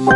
Hi,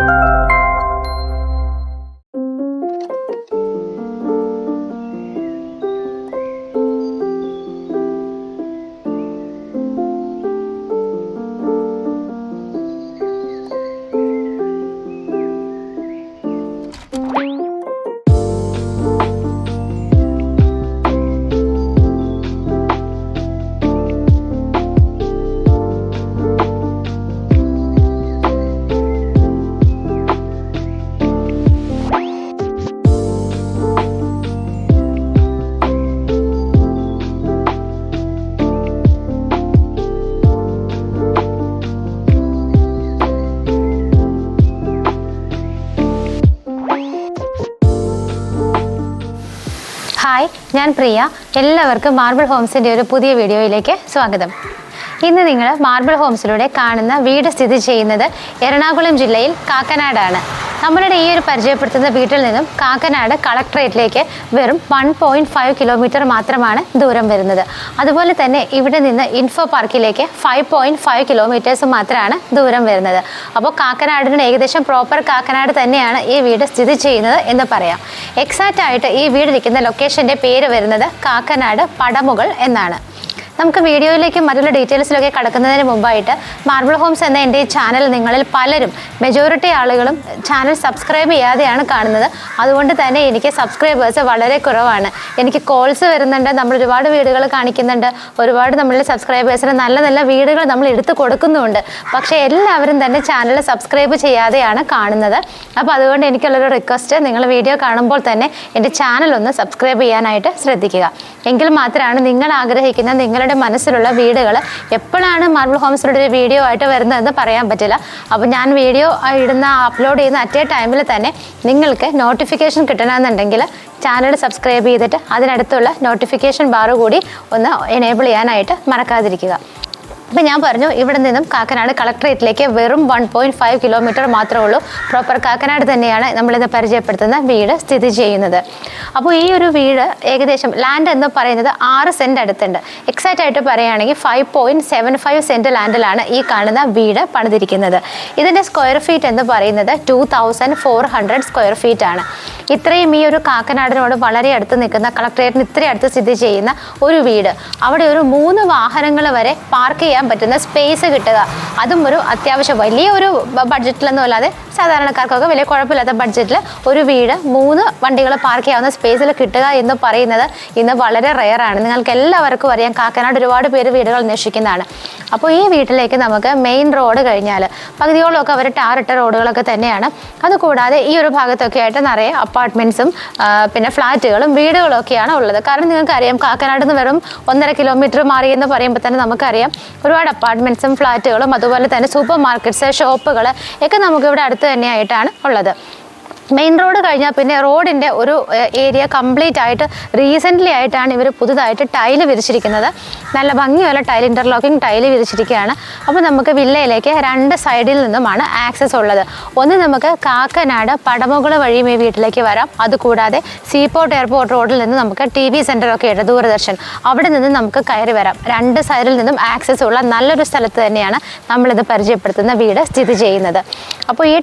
ഞാൻ പ്രിയ. എല്ലാവർക്കും marble ഹോംസിൻ്റെ ഒരു പുതിയ വീഡിയോയിലേക്ക് സ്വാഗതം. ഇന്ന് നിങ്ങൾ മാർബിൾ ഹോംസിലൂടെ കാണുന്ന വീട് സ്ഥിതി ചെയ്യുന്നത് എറണാകുളം ജില്ലയിൽ കാക്കനാടാണ്. നമ്മളുടെ ഈ ഒരു പരിചയപ്പെടുത്തുന്ന വീട്ടിൽ നിന്നും കാക്കനാട് കളക്ടറേറ്റിലേക്ക് വെറും 1.5 കിലോമീറ്റർ മാത്രമാണ് ദൂരം വരുന്നത്. അതുപോലെ തന്നെ ഇവിടെ നിന്ന് ഇൻഫോ പാർക്കിലേക്ക് 5.5 കിലോമീറ്റേഴ്സ് മാത്രമാണ് ദൂരം വരുന്നത്. അപ്പോൾ കാക്കനാടിന് ഏകദേശം പ്രോപ്പർ കാക്കനാട് തന്നെയാണ് ഈ വീട് സ്ഥിതി ചെയ്യുന്നത് എന്ന് പറയാം. എക്സാക്റ്റ് ആയിട്ട് ഈ വീടിരിക്കുന്ന ലൊക്കേഷൻ്റെ പേര് വരുന്നത് കാക്കനാട് പടമുകൾ എന്നാണ്. നമുക്ക് വീഡിയോയിലേക്ക് മറ്റുള്ള ഡീറ്റെയിൽസിലൊക്കെ കടക്കുന്നതിന് മുമ്പായിട്ട് മാർബിൾ ഹോംസ് എന്ന എൻ്റെ ഈ ചാനൽ നിങ്ങളിൽ പലരും മെജോറിറ്റി ആളുകളും ചാനൽ സബ്സ്ക്രൈബ് ചെയ്യാതെയാണ് കാണുന്നത്. അതുകൊണ്ട് തന്നെ എനിക്ക് സബ്സ്ക്രൈബേഴ്സ് വളരെ കുറവാണ്. എനിക്ക് കോൾസ് വരുന്നുണ്ട്, നമ്മൾ ഒരുപാട് വീടുകൾ കാണിക്കുന്നുണ്ട്, ഒരുപാട് നമ്മളുടെ സബ്സ്ക്രൈബേഴ്സിന് നല്ല നല്ല വീടുകൾ നമ്മൾ എടുത്തു കൊടുക്കുന്നുമുണ്ട്. പക്ഷേ എല്ലാവരും തന്നെ ചാനൽ സബ്സ്ക്രൈബ് ചെയ്യാതെയാണ് കാണുന്നത്. അപ്പോൾ അതുകൊണ്ട് എനിക്കുള്ളൊരു റിക്വസ്റ്റ്, നിങ്ങൾ വീഡിയോ കാണുമ്പോൾ തന്നെ എൻ്റെ ചാനൽ ഒന്ന് സബ്സ്ക്രൈബ് ചെയ്യാനായിട്ട് ശ്രദ്ധിക്കുക. എങ്കിൽ മാത്രമാണ് നിങ്ങൾ ആഗ്രഹിക്കുന്ന നിങ്ങളുടെ മനസ്സിലുള്ള വീടുകൾ എപ്പോഴാണ് മാർബിൾ ഹോംസിലൂടെ ഒരു വീഡിയോ ആയിട്ട് വരുന്നതെന്ന് പറയാൻ പറ്റില്ല. അപ്പോൾ ഞാൻ വീഡിയോ അപ്ലോഡ് ചെയ്യുന്ന അറ്റേ ടൈമിൽ തന്നെ നിങ്ങൾക്ക് നോട്ടിഫിക്കേഷൻ കിട്ടണമെന്നുണ്ടെങ്കിൽ ചാനൽ സബ്സ്ക്രൈബ് ചെയ്തിട്ട് അതിനടുത്തുള്ള നോട്ടിഫിക്കേഷൻ ബാർ കൂടി ഒന്ന് എനേബിൾ ചെയ്യാനായിട്ട് മറക്കാതിരിക്കുക. അപ്പം ഞാൻ പറഞ്ഞു, ഇവിടെ നിന്നും കാക്കനാട് കളക്ടറേറ്റിലേക്ക് വെറും 1.5 കിലോമീറ്റർ മാത്രമേ ഉള്ളൂ. പ്രോപ്പർ കാക്കനാട് തന്നെയാണ് നമ്മളിന്ന് പരിചയപ്പെടുത്തുന്ന വീട് സ്ഥിതി ചെയ്യുന്നത്. അപ്പോൾ ഈ ഒരു വീട് ഏകദേശം ലാൻഡ് എന്ന് പറയുന്നത് 6 സെൻറ്റ് അടുത്തുണ്ട്. എക്സാക്റ്റ് ആയിട്ട് പറയുകയാണെങ്കിൽ 5.75 സെൻറ്റ് ലാൻഡിലാണ് ഈ കാണുന്ന വീട് പണിതിരിക്കുന്നത്. ഇതിൻ്റെ സ്ക്വയർ ഫീറ്റ് എന്ന് പറയുന്നത് 2400 സ്ക്വയർ ഫീറ്റ് ആണ്. ഇത്രയും ഈ ഒരു കാക്കനാടിനോട് വളരെ അടുത്ത് നിൽക്കുന്ന, കളക്ടറേറ്റിന് ഇത്രയും അടുത്ത് സ്ഥിതി ചെയ്യുന്ന ഒരു വീട്, അവിടെ ഒരു 3 വാഹനങ്ങൾ വരെ പാർക്ക് ചെയ്യാൻ പറ്റുന്ന സ്പേസ് കിട്ടുക, അതും ഒരു അത്യാവശ്യം വലിയ ഒരു ബഡ്ജറ്റിലൊന്നും അല്ലാതെ സാധാരണക്കാർക്കൊക്കെ വലിയ കുഴപ്പമില്ലാത്ത ബഡ്ജറ്റിൽ ഒരു വീട് 3 വണ്ടികൾ പാർക്ക് ചെയ്യാവുന്ന സ്പേസിൽ കിട്ടുക എന്ന് പറയുന്നത് ഇന്ന് വളരെ റെയറാണ്. നിങ്ങൾക്ക് എല്ലാവർക്കും അറിയാം, കാക്കനാട് ഒരുപാട് പേര് വീടുകൾ അന്വേഷിക്കുന്നതാണ്. അപ്പോൾ ഈ വീട്ടിലേക്ക് നമുക്ക് മെയിൻ റോഡ് കഴിഞ്ഞാൽ പകുതിയോളമൊക്കെ അവർ ടാറിട്ട റോഡുകളൊക്കെ തന്നെയാണ്. അതുകൂടാതെ ഈ ഒരു ഭാഗത്തൊക്കെ ആയിട്ട് നിറയെ അപ്പാർട്ട്മെൻറ്റ്സും പിന്നെ ഫ്ലാറ്റുകളും വീടുകളും ഒക്കെയാണ് ഉള്ളത്. കാരണം നിങ്ങൾക്കറിയാം, കാക്കനാട് നിന്ന് വെറും 1.5 കിലോമീറ്റർ മാറി എന്ന് പറയുമ്പോൾ തന്നെ നമുക്കറിയാം ഒരുപാട് അപ്പാർട്ട്മെൻറ്റ്സും ഫ്ലാറ്റുകളും അതുപോലെ തന്നെ സൂപ്പർ മാർക്കറ്റ്സ്, ഷോപ്പുകൾ ഒക്കെ നമുക്കിവിടെ അടുത്ത് തന്നെയായിട്ടാണ് ഉള്ളത്. മെയിൻ റോഡ് കഴിഞ്ഞാൽ പിന്നെ റോഡിൻ്റെ ഒരു ഏരിയ കംപ്ലീറ്റ് ആയിട്ട് റീസെൻ്റ്ലി ആയിട്ടാണ് ഇവർ പുതുതായിട്ട് ടൈല് വിരിച്ചിരിക്കുന്നത്. നല്ല ഭംഗിയുള്ള ഇൻ്റർലോക്കിംഗ് ടൈല് വിരിച്ചിരിക്കുകയാണ്. അപ്പോൾ നമുക്ക് വില്ലയിലേക്ക് 2 സൈഡിൽ നിന്നുമാണ് ആക്സസ് ഉള്ളത്. ഒന്ന് നമുക്ക് കാക്കനാട് പടമുകൾ വഴിയും ഈ വീട്ടിലേക്ക് വരാം. അതുകൂടാതെ സീപോർട്ട് എയർപോർട്ട് റോഡിൽ നിന്ന് നമുക്ക് TV സെൻ്ററൊക്കെ ഉണ്ട്, ദൂരദർശൻ, അവിടെ നിന്ന് നമുക്ക് കയറി വരാം. 2 സൈഡിൽ നിന്നും ആക്സസ് ഉള്ള നല്ലൊരു സ്ഥലത്ത് തന്നെയാണ് നമ്മളിത് പരിചയപ്പെടുത്തുന്ന വീട് സ്ഥിതി ചെയ്യുന്നത്. അപ്പോൾ ഈ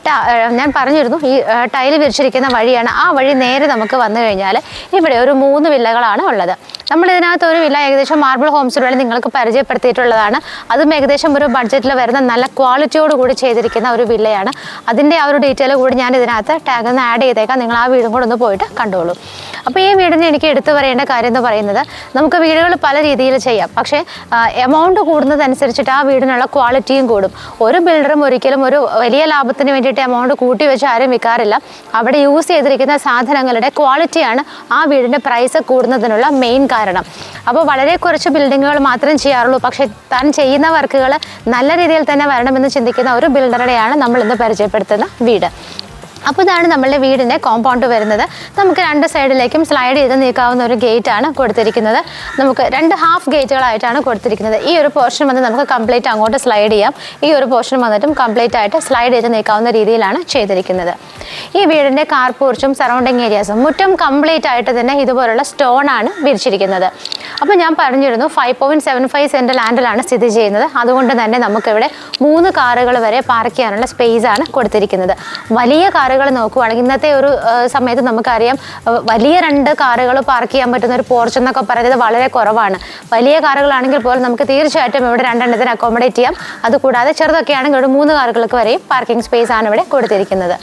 ഞാൻ പറഞ്ഞിരുന്നു, ഈ ടൈൽ വിരിച്ചിരിക്കുന്ന വഴിയാണ്. ആ വഴി നേരെ നമുക്ക് വന്നു കഴിഞ്ഞാൽ ഇവിടെ ഒരു 3 വില്ലകളാണ് ഉള്ളത്. നമ്മളിതിനകത്ത് ഒരു വില്ല ഏകദേശം മാർബിൾ ഹോംസിലൂടെ നിങ്ങൾക്ക് പരിചയപ്പെടുത്തിയിട്ടുള്ളതാണ്. അതും ഏകദേശം ഒരു ബഡ്ജറ്റിൽ വരുന്ന നല്ല ക്വാളിറ്റിയോട് കൂടി ചെയ്തിരിക്കുന്ന ഒരു വില്ലയാണ്. അതിൻ്റെ ആ ഒരു ഡീറ്റെയിൽ കൂടി ഞാൻ ഇതിനകത്ത് ടാഗ് ഒന്ന് ആഡ് ചെയ്തേക്കാം. നിങ്ങൾ ആ വീടും കൂടെ ഒന്ന് പോയിട്ട് കണ്ടോളൂ. അപ്പോൾ ഈ വീടിന് എനിക്ക് എടുത്തു പറയേണ്ട കാര്യം എന്ന് പറയുന്നത്, നമുക്ക് വീടുകൾ പല രീതിയിൽ ചെയ്യാം. പക്ഷേ എമൗണ്ട് കൂടുന്നതനുസരിച്ചിട്ട് ആ വീടിനുള്ള ക്വാളിറ്റിയും കൂടും. ഒരു ബിൽഡറും ഒരിക്കലും ഒരു വലിയ ലാഭത്തിന് വേണ്ടിയിട്ട് എമൗണ്ട് കൂട്ടി വെച്ച് ആരും വിൽക്കാറില്ല. അവിടെ യൂസ് ചെയ്തിരിക്കുന്ന സാധനങ്ങളുടെ ക്വാളിറ്റിയാണ് ആ വീടിൻ്റെ പ്രൈസ് കൂടുന്നതിനുള്ള മെയിൻ കാരണം. അപ്പോൾ വളരെ കുറച്ച് ബിൽഡിങ്ങുകൾ മാത്രം ചെയ്യാറുള്ളൂ. പക്ഷേ താൻ ചെയ്യുന്ന വർക്കുകൾ നല്ല രീതിയിൽ തന്നെ വരണമെന്ന് ചിന്തിക്കുന്ന ഒരു ബിൽഡറുടെയാണ് നമ്മൾ ഇന്ന് പരിചയപ്പെടുത്തുന്ന വീട്. അപ്പോൾ ഇതാണ് നമ്മളുടെ വീടിൻ്റെ കോമ്പൗണ്ട് വരുന്നത്. നമുക്ക് രണ്ട് സൈഡിലേക്കും സ്ലൈഡ് ചെയ്ത് നീക്കാവുന്ന ഒരു ഗേറ്റ് ആണ് കൊടുത്തിരിക്കുന്നത്. നമുക്ക് രണ്ട് ഹാഫ് ഗേറ്റുകളായിട്ടാണ് കൊടുത്തിരിക്കുന്നത്. ഈ ഒരു പോർഷൻ വന്ന് നമുക്ക് കംപ്ലീറ്റ് അങ്ങോട്ട് സ്ലൈഡ് ചെയ്യാം. ഈ ഒരു പോർഷൻ വന്നിട്ടും കംപ്ലീറ്റ് ആയിട്ട് സ്ലൈഡ് ചെയ്ത് നീക്കാവുന്ന രീതിയിലാണ് ചെയ്തിരിക്കുന്നത്. ഈ വീടിൻ്റെ കാർ പോർച്ചും സറൗണ്ടിങ് ഏരിയാസും മുറ്റം കംപ്ലീറ്റ് ആയിട്ട് തന്നെ ഇതുപോലുള്ള സ്റ്റോൺ ആണ് വിരിച്ചിരിക്കുന്നത്. അപ്പോൾ ഞാൻ പറഞ്ഞിരുന്നു 5.75 സെൻറ്റ് ലാൻഡിലാണ് സ്ഥിതി ചെയ്യുന്നത്. അതുകൊണ്ട് തന്നെ നമുക്കിവിടെ 3 കാറുകൾ വരെ പാർക്ക് ചെയ്യാനുള്ള സ്പേസ് ആണ് കൊടുത്തിരിക്കുന്നത്. വലിയ കാറുകൾ നോക്കുവാണെങ്കിൽ ഇന്നത്തെ ഒരു സമയത്ത് നമുക്കറിയാം വലിയ 2 കാറുകൾ പാർക്ക് ചെയ്യാൻ പറ്റുന്ന ഒരു പോർച്ച് എന്നൊക്കെ പറയുന്നത് വളരെ കുറവാണ്. വലിയ കാറുകളാണെങ്കിൽ പോലും നമുക്ക് തീർച്ചയായിട്ടും ഇവിടെ 2 എണ്ണത്തിന് അക്കോമഡേറ്റ് ചെയ്യാം. അതുകൂടാതെ ചെറുതൊക്കെ ആണെങ്കിൽ ഇവിടെ 3 കാറുകൾക്ക് വരെയും പാർക്കിംഗ് സ്പേസ് ആണ് ഇവിടെ കൊടുത്തിരിക്കുന്നത്.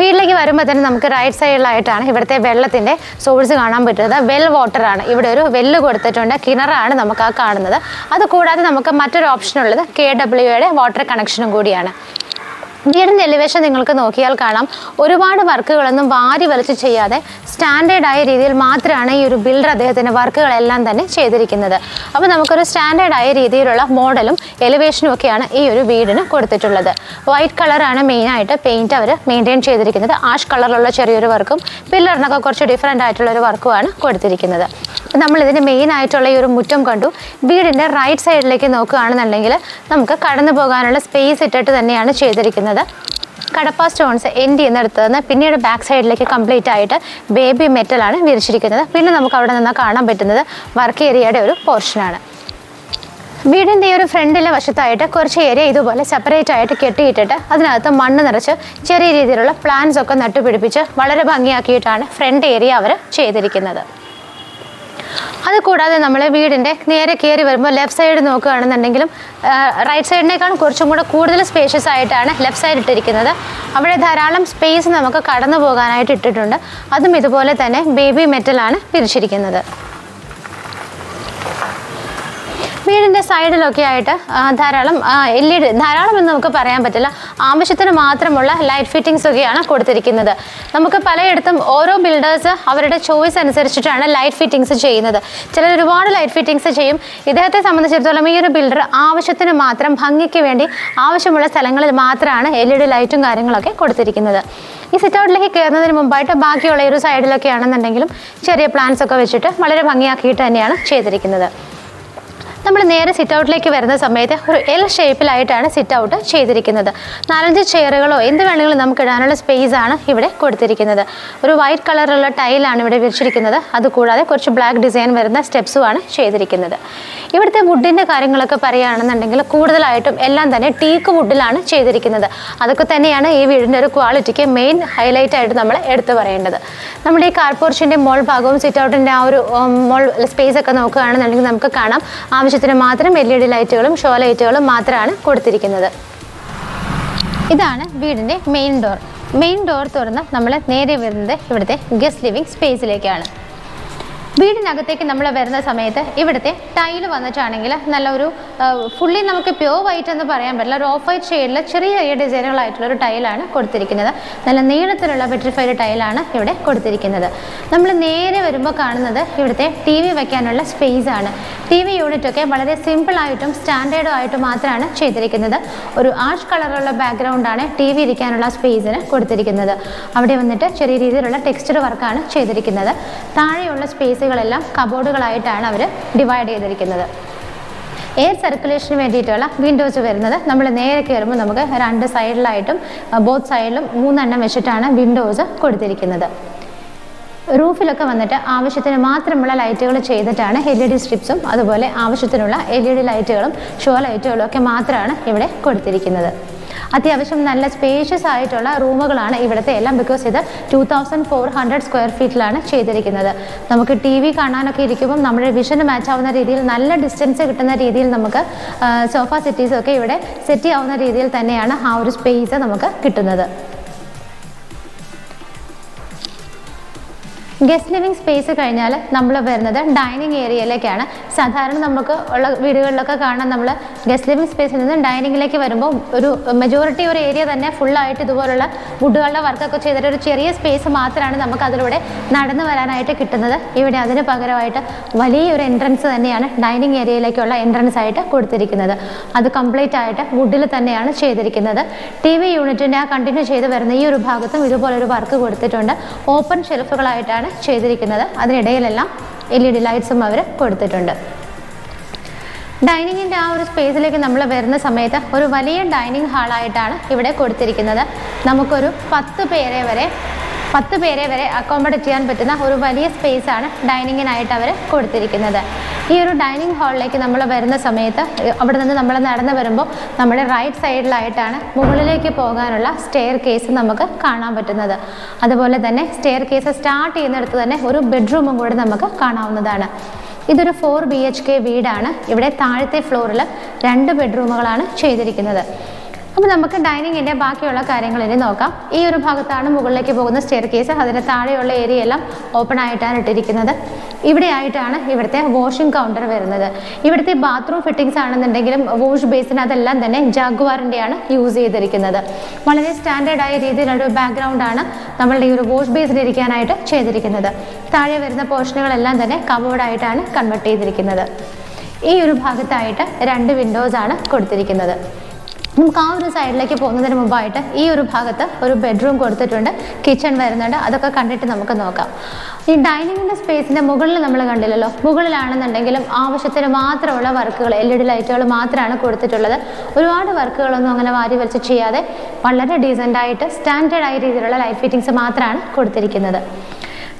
വീട്ടിലേക്ക് വരുമ്പോൾ തന്നെ നമുക്ക് റൈറ്റ് സൈഡിലായിട്ടാണ് ഇവിടുത്തെ വെള്ളത്തിൻ്റെ സോഴ്സ് കാണാൻ പറ്റുന്നത്. വെൽ വാട്ടറാണ്. ഇവിടെ ഒരു വെല്ല് കൊടുത്തിട്ടുണ്ട്, കിണറാണ് നമുക്ക് ആ കാണുന്നത്. അതുകൂടാതെ നമുക്ക് മറ്റൊരു ഓപ്ഷൻ ഉള്ളത് KWയുടെ വാട്ടർ കണക്ഷനും കൂടിയാണ്. വീടിൻ്റെ എലിവേഷൻ നിങ്ങൾക്ക് നോക്കിയാൽ കാണാം, ഒരുപാട് വർക്കുകളൊന്നും വാരി വലിച്ച് ചെയ്യാതെ സ്റ്റാൻഡേർഡായ രീതിയിൽ മാത്രമാണ് ഈ ഒരു ബിൽഡർ അദ്ദേഹത്തിൻ്റെ വർക്കുകളെല്ലാം തന്നെ ചെയ്തിരിക്കുന്നത്. അപ്പോൾ നമുക്കൊരു സ്റ്റാൻഡേർഡായ രീതിയിലുള്ള മോഡലും എലിവേഷനും ഒക്കെയാണ് ഈ ഒരു വീടിന് കൊടുത്തിട്ടുള്ളത്. വൈറ്റ് കളറാണ് മെയിനായിട്ട് പെയിൻറ്റ് അവർ മെയിൻറ്റെയിൻ ചെയ്തിരിക്കുന്നത്. ആഷ് കളറിലുള്ള ചെറിയൊരു വർക്കും പില്ലറിനൊക്കെ കുറച്ച് ഡിഫറെൻ്റ് ആയിട്ടുള്ളൊരു വർക്കുമാണ് കൊടുത്തിരിക്കുന്നത്. നമ്മൾ ഇതിൻ്റെ മെയിൻ ആയിട്ടുള്ള ഈ ഒരു മുറ്റം കണ്ടു. വീടിൻ്റെ റൈറ്റ് സൈഡിലേക്ക് നോക്കുകയാണെന്നുണ്ടെങ്കിൽ നമുക്ക് കടന്നു പോകാനുള്ള സ്പേസ് ഇട്ടിട്ട് തന്നെയാണ് ചെയ്തിരിക്കുന്നത്. കടപ്പ സ്റ്റോൺസ് എൻഡ് ചെയ്യുന്നിടത്ത് നിന്ന് പിന്നീട് ബാക്ക് സൈഡിലേക്ക് കംപ്ലീറ്റ് ആയിട്ട് ബേബി മെറ്റലാണ് വിരിച്ചിരിക്കുന്നത്. പിന്നെ നമുക്ക് അവിടെ നിന്ന് കാണാൻ പറ്റുന്നത് വർക്ക് ഏരിയയുടെ ഒരു പോർഷനാണ്. വീടിൻ്റെ ഈ ഒരു ഫ്രണ്ടിലെ വശത്തായിട്ട് കുറച്ച് ഏരിയ ഇതുപോലെ സെപ്പറേറ്റ് ആയിട്ട് കെട്ടിയിട്ടിട്ട് അതിനകത്ത് മണ്ണ് നിറച്ച് ചെറിയ രീതിയിലുള്ള പ്ലാന്റ്സ് ഒക്കെ നട്ടുപിടിപ്പിച്ച് വളരെ ഭംഗിയാക്കിയിട്ടാണ് ഫ്രണ്ട് ഏരിയ അവർ ചെയ്തിരിക്കുന്നത്. അതുകൂടാതെ നമ്മൾ വീടിൻ്റെ നേരെ കയറി വരുമ്പോൾ ലെഫ്റ്റ് സൈഡ് നോക്കുകയാണെന്നുണ്ടെങ്കിലും റൈറ്റ് സൈഡിനേക്കാളും കുറച്ചും കൂടെ കൂടുതൽ സ്പേഷ്യസ് ആയിട്ടാണ് ലെഫ്റ്റ് സൈഡ് ഇട്ടിരിക്കുന്നത്. അവിടെ ധാരാളം സ്പേസ് നമുക്ക് കടന്നു പോകാനായിട്ട് ഇട്ടിട്ടുണ്ട്. അതും ഇതുപോലെ തന്നെ ബേബി മെറ്റലാണ് പിരിച്ചിരിക്കുന്നത്. വീടിൻ്റെ സൈഡിലൊക്കെ ആയിട്ട് ധാരാളം LED, ധാരാളം എന്ന് നമുക്ക് പറയാൻ പറ്റില്ല, ആവശ്യത്തിന് മാത്രമുള്ള ലൈറ്റ് ഫിറ്റിങ്സ് ഒക്കെയാണ് കൊടുത്തിരിക്കുന്നത്. നമുക്ക് പലയിടത്തും ഓരോ ബിൽഡേഴ്സ് അവരുടെ ചോയ്സ് അനുസരിച്ചിട്ടാണ് ലൈറ്റ് ഫിറ്റിങ്സ് ചെയ്യുന്നത്. ചിലർ ഒരുപാട് ലൈറ്റ് ഫിറ്റിങ്സ് ചെയ്യും. ഇദ്ദേഹത്തെ സംബന്ധിച്ചിടത്തോളം ഈ ഒരു ബിൽഡർ ആവശ്യത്തിന് മാത്രം ഭംഗിക്ക് വേണ്ടി ആവശ്യമുള്ള സ്ഥലങ്ങളിൽ മാത്രമാണ് LED ലൈറ്റും കാര്യങ്ങളൊക്കെ കൊടുത്തിരിക്കുന്നത്. ഈ സിറ്റ് ഔട്ടിലേക്ക് കയറുന്നതിന് മുമ്പായിട്ട് ബാക്കിയുള്ള ഒരു സൈഡിലൊക്കെ ആണെന്നുണ്ടെങ്കിലും ചെറിയ പ്ലാന്റ്സ് ഒക്കെ വെച്ചിട്ട് വളരെ ഭംഗിയാക്കിയിട്ട് തന്നെയാണ് ചെയ്തിരിക്കുന്നത്. നമ്മൾ നേരെ സിറ്റ് ഔട്ടിലേക്ക് വരുന്ന സമയത്ത് ഒരു L ഷേപ്പിലായിട്ടാണ് സിറ്റ് ഔട്ട് ചെയ്തിരിക്കുന്നത്. 4-5 ചെയറുകളോ എന്ത് വേണമെങ്കിലും നമുക്ക് ഇടാനുള്ള സ്പേസ് ആണ് ഇവിടെ കൊടുത്തിരിക്കുന്നത്. ഒരു വൈറ്റ് കളറുള്ള ടൈലാണ് ഇവിടെ വിരിച്ചിരിക്കുന്നത്. അതുകൂടാതെ കുറച്ച് ബ്ലാക്ക് ഡിസൈൻ വരുന്ന സ്റ്റെപ്സുമാണ് ചെയ്തിരിക്കുന്നത്. ഇവിടുത്തെ വുഡിൻ്റെ കാര്യങ്ങളൊക്കെ പറയുകയാണെന്നുണ്ടെങ്കിൽ കൂടുതലായിട്ടും എല്ലാം തന്നെ ടീക്ക് വുഡിലാണ് ചെയ്തിരിക്കുന്നത്. അതൊക്കെ തന്നെയാണ് ഈ വീടിൻ്റെ ഒരു ക്വാളിറ്റിക്ക് മെയിൻ ഹൈലൈറ്റ് ആയിട്ട് നമ്മൾ എടുത്തു പറയേണ്ടത്. നമ്മുടെ ഈ കാർ പോർച്ചിൻ്റെ മോൾ ഭാഗവും സിറ്റ് ഔട്ടിൻ്റെ ആ ഒരു മോൾ സ്പേസ് ഒക്കെ നോക്കുകയാണെന്നുണ്ടെങ്കിൽ നമുക്ക് കാണാം ആവശ്യത്തിന് മാത്രം LED ലൈറ്റുകളും ഷോ ലൈറ്റുകളും മാത്രമാണ് കൊടുത്തിരിക്കുന്നത്. ഇതാണ് വീടിൻ്റെ മെയിൻ ഡോർ തുറന്ന് നമ്മൾ നേരെ വരുന്നത് ഇവിടുത്തെ ഗസ്റ്റ് ലിവിങ് സ്പേസിലേക്കാണ്. വീടിനകത്തേക്ക് നമ്മൾ വരുന്ന സമയത്ത് ഇവിടുത്തെ ടൈല് വന്നിട്ടാണെങ്കിൽ നല്ല ഒരു ഫുള്ളി നമുക്ക് പ്യോർ വൈറ്റ് എന്ന് പറയാൻ പറ്റില്ല, ഒരു ഓഫ് വൈറ്റ് ഷെയ്ഡിൽ ചെറിയ ചെറിയ ഡിസൈനുകളായിട്ടുള്ള ഒരു ടൈലാണ് കൊടുത്തിരിക്കുന്നത്. നല്ല നീളത്തിലുള്ള വെട്രിഫൈഡ് ടൈലാണ് ഇവിടെ കൊടുത്തിരിക്കുന്നത്. നമ്മൾ നേരെ വരുമ്പോൾ കാണുന്നത് ഇവിടുത്തെ TV വയ്ക്കാനുള്ള സ്പേസ് ആണ്. TV യൂണിറ്റൊക്കെ വളരെ സിമ്പിളായിട്ടും സ്റ്റാൻഡേർഡും ആയിട്ടും മാത്രമാണ് ചെയ്തിരിക്കുന്നത്. ഒരു ആഷ് കളറുള്ള ബാക്ക്ഗ്രൗണ്ടാണ് TV ഇരിക്കാനുള്ള സ്പേസിന് കൊടുത്തിരിക്കുന്നത്. അവിടെ വന്നിട്ട് ചെറിയ രീതിയിലുള്ള ടെക്സ്ചർ വർക്കാണ് ചെയ്തിരിക്കുന്നത്. താഴെയുള്ള സ്പേസുകളെല്ലാം കബോർഡുകളായിട്ടാണ് അവർ ഡിവൈഡ് ചെയ്തിരിക്കുന്നത്. എയർ സർക്കുലേഷന് വേണ്ടിയിട്ടുള്ള വിൻഡോസ് വരുന്നത് നമ്മൾ നേരെ കയറുമ്പോൾ നമുക്ക് 2 സൈഡിലായിട്ടും ബോത്ത് സൈഡിലും 3 എണ്ണം വെച്ചിട്ടാണ് വിൻഡോസ് കൊടുത്തിരിക്കുന്നത്. റൂഫിലൊക്കെ വന്നിട്ട് ആവശ്യത്തിന് മാത്രമുള്ള ലൈറ്റുകൾ ചെയ്തിട്ടാണ് LED സ്ട്രിപ്സും അതുപോലെ ആവശ്യത്തിനുള്ള LED ലൈറ്റുകളും ഷോ ലൈറ്റുകളും ഒക്കെ മാത്രമാണ് ഇവിടെ കൊടുത്തിരിക്കുന്നത്. അത്യാവശ്യം നല്ല സ്പേഷ്യസ് ആയിട്ടുള്ള റൂമുകളാണ് ഇവിടുത്തെ എല്ലാം. ബിക്കോസ് ഇത് 2400 സ്ക്വയർ ഫീറ്റിലാണ് ചെയ്തിരിക്കുന്നത്. നമുക്ക് TV കാണാനൊക്കെ ഇരിക്കുമ്പം നമ്മുടെ വിഷന് മാച്ച് ആവുന്ന രീതിയിൽ നല്ല ഡിസ്റ്റൻസ് കിട്ടുന്ന രീതിയിൽ നമുക്ക് സോഫ സെറ്റീസൊക്കെ ഇവിടെ സെറ്റ് ചെയ്യാവുന്ന രീതിയിൽ തന്നെയാണ് ആ ഒരു സ്പേസ് നമുക്ക് കിട്ടുന്നത്. ഗസ്റ്റ് ലിവിംഗ് സ്പേസ് കഴിഞ്ഞാൽ നമ്മൾ വരുന്നത് ഡൈനിങ് ഏരിയയിലേക്കാണ്. സാധാരണ നമുക്ക് ഉള്ള വീടുകളിലൊക്കെ കാണാൻ നമ്മൾ ഗസ്റ്റ് ലിവിംഗ് സ്പേസിൽ നിന്ന് ഡൈനിങ്ങിലേക്ക് വരുമ്പോൾ ഒരു മെജോറിറ്റി ഒരു ഏരിയ തന്നെ ഫുള്ളായിട്ട് ഇതുപോലുള്ള വുഡുകളുടെ വർക്കൊക്കെ ചെയ്തിട്ട് ഒരു ചെറിയ സ്പേസ് മാത്രമാണ് നമുക്ക് അതിലൂടെ നടന്നു വരാനായിട്ട് കിട്ടുന്നത്. ഇവിടെ അതിന് പകരമായിട്ട് വലിയൊരു എൻട്രൻസ് തന്നെയാണ് ഡൈനിങ് ഏരിയയിലേക്കുള്ള എൻട്രൻസ് ആയിട്ട് കൊടുത്തിരിക്കുന്നത്. അത് കംപ്ലീറ്റ് ആയിട്ട് വുഡിൽ തന്നെയാണ് ചെയ്തിരിക്കുന്നത്. TV യൂണിറ്റിൻ്റെ ആ കണ്ടിന്യൂ ചെയ്ത് വരുന്ന ഈ ഒരു ഭാഗത്തും ഇതുപോലൊരു വർക്ക് കൊടുത്തിട്ടുണ്ട്. ഓപ്പൺ ഷെൽഫുകളായിട്ടാണ് ചെയ്തിരിക്കുന്നത്. അതിനിടയിലെല്ലാം LED ലൈറ്റ്സും അവർ കൊടുത്തിട്ടുണ്ട്. ഡൈനിങ്ങിൻ്റെ ആ ഒരു സ്പേസിലേക്ക് നമ്മൾ വരുന്ന സമയത്ത് ഒരു വലിയ ഡൈനിങ് ഹാളായിട്ടാണ് ഇവിടെ കൊടുത്തിരിക്കുന്നത്. നമുക്കൊരു 10 പേരെ വരെ അക്കോമഡേറ്റ് ചെയ്യാൻ പറ്റുന്ന ഒരു വലിയ സ്പേസാണ് ഡൈനിങ്ങിനായിട്ട് അവർ കൊടുത്തിരിക്കുന്നത്. ഈ ഒരു ഡൈനിങ് ഹാളിലേക്ക് നമ്മൾ വരുന്ന സമയത്ത് അവിടെ നിന്ന് നമ്മൾ നടന്നു വരുമ്പോൾ നമ്മുടെ റൈറ്റ് സൈഡിലായിട്ടാണ് മുകളിലേക്ക് പോകാനുള്ള സ്റ്റെയർ കേസ് നമുക്ക് കാണാൻ പറ്റുന്നത്. അതുപോലെ തന്നെ സ്റ്റെയർ കേസ് സ്റ്റാർട്ട് ചെയ്യുന്നിടത്ത് തന്നെ ഒരു ബെഡ്റൂമും കൂടി നമുക്ക് കാണാവുന്നതാണ്. ഇതൊരു 4 BHK വീടാണ്. ഇവിടെ താഴത്തെ ഫ്ലോറിൽ 2 ബെഡ്റൂമുകളാണ് ചെയ്തിരിക്കുന്നത്. അപ്പോൾ നമുക്ക് ഡൈനിങ്ങിൻ്റെ ബാക്കിയുള്ള കാര്യങ്ങൾ ഇനി നോക്കാം. ഈ ഒരു ഭാഗത്താണ് മുകളിലേക്ക് പോകുന്ന സ്റ്റെയർ കേസ്. അതിന് താഴെയുള്ള ഏരിയ എല്ലാം ഓപ്പൺ ആയിട്ടാണ് ഇട്ടിരിക്കുന്നത്. ഇവിടെ ആയിട്ടാണ് ഇവിടുത്തെ വാഷിംഗ് കൗണ്ടർ വരുന്നത്. ഇവിടുത്തെ ബാത്റൂം ഫിറ്റിംഗ്സ് ആണെന്നുണ്ടെങ്കിലും വാഷ് ബേസിൻ അതെല്ലാം തന്നെ ജാഗ്വാറിൻ്റെയാണ് യൂസ് ചെയ്തിരിക്കുന്നത്. വളരെ സ്റ്റാൻഡേർഡായ രീതിയിലൊരു ബാക്ക്ഗ്രൗണ്ടാണ് നമ്മളുടെ ഈ ഒരു വാഷ് ബേസിൽ ഇരിക്കാനായിട്ട് ചെയ്തിരിക്കുന്നത്. താഴെ വരുന്ന പോർഷനുകളെല്ലാം തന്നെ കബോർഡായിട്ടാണ് കൺവെർട്ട് ചെയ്തിരിക്കുന്നത്. ഈ ഒരു ഭാഗത്തായിട്ട് 2 വിൻഡോസാണ് കൊടുത്തിരിക്കുന്നത്. നമുക്ക് ആ ഒരു സൈഡിലേക്ക് പോകുന്നതിന് മുമ്പായിട്ട് ഈ ഒരു ഭാഗത്ത് ഒരു ബെഡ്റൂം കൊടുത്തിട്ടുണ്ട്. കിച്ചൺ വരുന്നുണ്ട്. അതൊക്കെ കണ്ടിട്ട് നമുക്ക് നോക്കാം. ഈ ഡൈനിങ്ങിൻ്റെ സ്പേസിൻ്റെ മുകളിൽ നമ്മൾ കണ്ടില്ലല്ലോ, മുകളിലാണെന്നുണ്ടെങ്കിലും ആവശ്യത്തിന് മാത്രമുള്ള വർക്കുകൾ LED ലൈറ്റുകൾ മാത്രമാണ് കൊടുത്തിട്ടുള്ളത്. ഒരുപാട് വർക്കുകളൊന്നും അങ്ങനെ വാരി വലിച്ച് ചെയ്യാതെ വളരെ ഡീസൻ്റായിട്ട് സ്റ്റാൻഡേർഡായ രീതിയിലുള്ള ലൈറ്റ് ഫിറ്റിങ്സ് മാത്രമാണ് കൊടുത്തിരിക്കുന്നത്.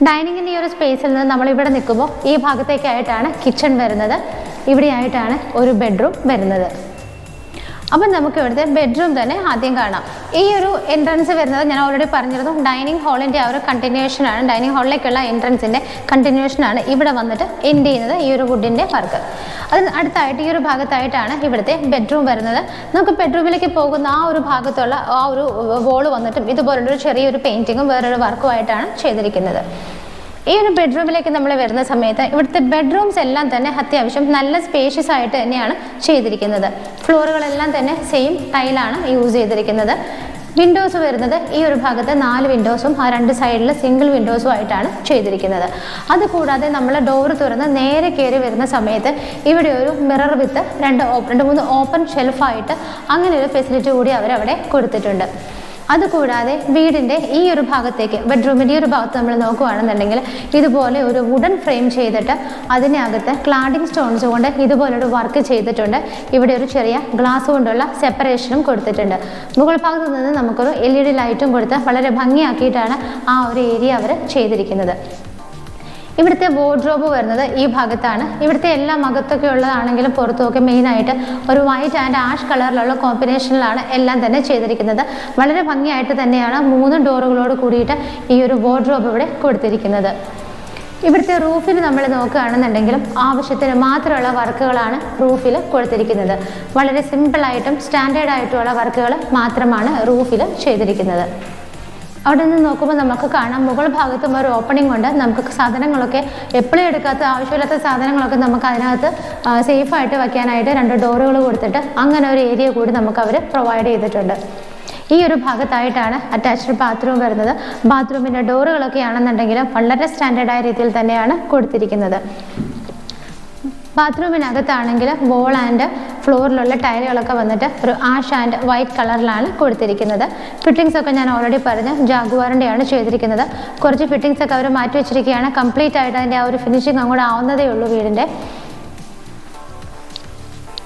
ഡൈനിങ്ങിൻ്റെ ഈ ഒരു സ്പേസിൽ നിന്ന് നമ്മളിവിടെ നിൽക്കുമ്പോൾ ഈ ഭാഗത്തേക്കായിട്ടാണ് കിച്ചൺ വരുന്നത്. ഇവിടെയായിട്ടാണ് ഒരു ബെഡ്റൂം വരുന്നത്. അപ്പം നമുക്ക് ഇവിടുത്തെ ബെഡ്റൂം തന്നെ ആദ്യം കാണാം. ഈ ഒരു എൻട്രൻസ് വരുന്നത് ഞാൻ ഓൾറെഡി പറഞ്ഞിരുന്നു, ഡൈനിങ് ഹാളിൻ്റെ ആ ഒരു കണ്ടിന്യൂഷനാണ്. ഡൈനിങ് ഹാളിലേക്കുള്ള എൻട്രൻസിൻ്റെ കണ്ടിന്യൂഷനാണ് ഇവിടെ വന്നിട്ട് എൻഡ് ചെയ്യുന്നത് ഈ ഒരു വുഡിൻ്റെ വർക്ക്. അതിന് അടുത്തായിട്ട് ഈ ഒരു ഭാഗത്തായിട്ടാണ് ഇവിടുത്തെ ബെഡ്റൂം വരുന്നത്. നമുക്ക് ബെഡ്റൂമിലേക്ക് പോകുന്ന ആ ഒരു ഭാഗത്തുള്ള ആ ഒരു വോള് വന്നിട്ടും ഇതുപോലുള്ളൊരു ചെറിയൊരു പെയിൻറ്റിങ്ങും വേറൊരു വർക്കുമായിട്ടാണ് ചെയ്തിരിക്കുന്നത്. ഈ ഒരു ബെഡ്റൂമിലേക്ക് നമ്മൾ വരുന്ന സമയത്ത് ഇവിടുത്തെ ബെഡ്റൂംസ് എല്ലാം തന്നെ അത്യാവശ്യം നല്ല സ്പേഷ്യസ് ആയിട്ട് തന്നെയാണ് ചെയ്തിരിക്കുന്നത്. ഫ്ലോറുകളെല്ലാം തന്നെ സെയിം ടൈലാണ് യൂസ് ചെയ്തിരിക്കുന്നത്. വിൻഡോസ് വരുന്നത് ഈ ഒരു ഭാഗത്ത് 4 വിൻഡോസും ആ 2 സൈഡിൽ സിംഗിൾ വിൻഡോസും ആയിട്ടാണ് ചെയ്തിരിക്കുന്നത്. അതുകൂടാതെ നമ്മൾ ഡോറ് തുറന്ന് നേരെ കയറി വരുന്ന സമയത്ത് ഇവിടെ ഒരു മിറർ വിത്ത് 2-3 ഓപ്പൺ ഷെൽഫായിട്ട് അങ്ങനെ ഒരു ഫെസിലിറ്റി കൂടി അവരവിടെ കൊടുത്തിട്ടുണ്ട്. അതുകൂടാതെ വീടിൻ്റെ ഈ ഒരു ഭാഗത്തേക്ക് ബെഡ്റൂമിൻ്റെ ഈ ഒരു ഭാഗത്ത് നമ്മൾ നോക്കുകയാണെന്നുണ്ടെങ്കിൽ ഇതുപോലെ ഒരു വുഡൻ ഫ്രെയിം ചെയ്തിട്ട് അതിനകത്ത് ക്ലാഡിംഗ് സ്റ്റോൺസ് കൊണ്ട് ഇതുപോലൊരു വർക്ക് ചെയ്തിട്ടുണ്ട്. ഇവിടെ ഒരു ചെറിയ ഗ്ലാസ് കൊണ്ടുള്ള സെപ്പറേഷനും കൊടുത്തിട്ടുണ്ട്. മുകൾ ഭാഗത്ത് നിന്ന് നമുക്കൊരു LED ലൈറ്റും കൊടുത്ത് വളരെ ഭംഗിയാക്കിയിട്ടാണ് ആ ഒരു ഏരിയ അവർ ചെയ്തിരിക്കുന്നത്. ഇവിടുത്തെ വാർഡ്രോബ് വരുന്നത് ഈ ഭാഗത്താണ്. ഇവിടുത്തെ എല്ലാം അകത്തൊക്കെ ഉള്ളതാണെങ്കിലും പുറത്തുമൊക്കെ മെയിനായിട്ട് ഒരു വൈറ്റ് ആൻഡ് ആഷ് കളറിലുള്ള കോമ്പിനേഷനിലാണ് എല്ലാം തന്നെ ചെയ്തിരിക്കുന്നത്. വളരെ ഭംഗിയായിട്ട് തന്നെയാണ് 3 ഡോറുകളോട് കൂടിയിട്ട് ഈ ഒരു വാർഡ്രോബ് ഇവിടെ കൊടുത്തിരിക്കുന്നത്. ഇവിടുത്തെ റൂഫിൽ നമ്മൾ നോക്കുകയാണെന്നുണ്ടെങ്കിലും ആവശ്യത്തിന് മാത്രമുള്ള വർക്കുകളാണ് റൂഫിൽ കൊടുത്തിരിക്കുന്നത്. വളരെ സിമ്പിളായിട്ടും സ്റ്റാൻഡേർഡായിട്ടുള്ള വർക്കുകൾ മാത്രമാണ് റൂഫിൽ ചെയ്തിരിക്കുന്നത്. അവിടെ നിന്ന് നോക്കുമ്പോൾ നമുക്ക് കാണാം മുകൾ ഭാഗത്തും ഒരു ഓപ്പണിംഗ് ഉണ്ട്. നമുക്ക് സാധനങ്ങളൊക്കെ എപ്പോഴും എടുക്കാത്ത ആവശ്യമില്ലാത്ത സാധനങ്ങളൊക്കെ നമുക്ക് അതിനകത്ത് സേഫായിട്ട് വയ്ക്കാനായിട്ട് 2 ഡോറുകൾ കൊടുത്തിട്ട് അങ്ങനെ ഒരു ഏരിയ കൂടി നമുക്ക് അവർ പ്രൊവൈഡ് ചെയ്തിട്ടുണ്ട്. ഈ ഒരു ഭാഗത്തായിട്ടാണ് അറ്റാച്ച്ഡ് ബാത്റൂം വരുന്നത്. ബാത്റൂമിൻ്റെ ഡോറുകളൊക്കെ ആണെന്നുണ്ടെങ്കിലും വളരെ സ്റ്റാൻഡേർഡായ രീതിയിൽ തന്നെയാണ് കൊടുത്തിരിക്കുന്നത്. ബാത്റൂമിനകത്താണെങ്കിൽ വോൾ ആൻഡ് ഫ്ലോറിലുള്ള ടൈലുകളൊക്കെ വന്നിട്ട് ഒരു ആഷ് ആൻഡ് വൈറ്റ് കളറിലാണ് കൊടുത്തിരിക്കുന്നത്. ഫിറ്റിങ്സ് ഒക്കെ ഞാൻ ഓൾറെഡി പറഞ്ഞു ജാഗ്വാറിൻ്റെയാണ് ചെയ്തിരിക്കുന്നത്. കുറച്ച് ഫിറ്റിങ്സ് ഒക്കെ അവർ മാറ്റി വെച്ചിരിക്കുകയാണ്. കംപ്ലീറ്റ് ആയിട്ട് അതിൻ്റെ ആ ഒരു ഫിനിഷിങ് അങ്ങോട്ട് ആവുന്നതേ ഉള്ളൂ വീടിൻ്റെ.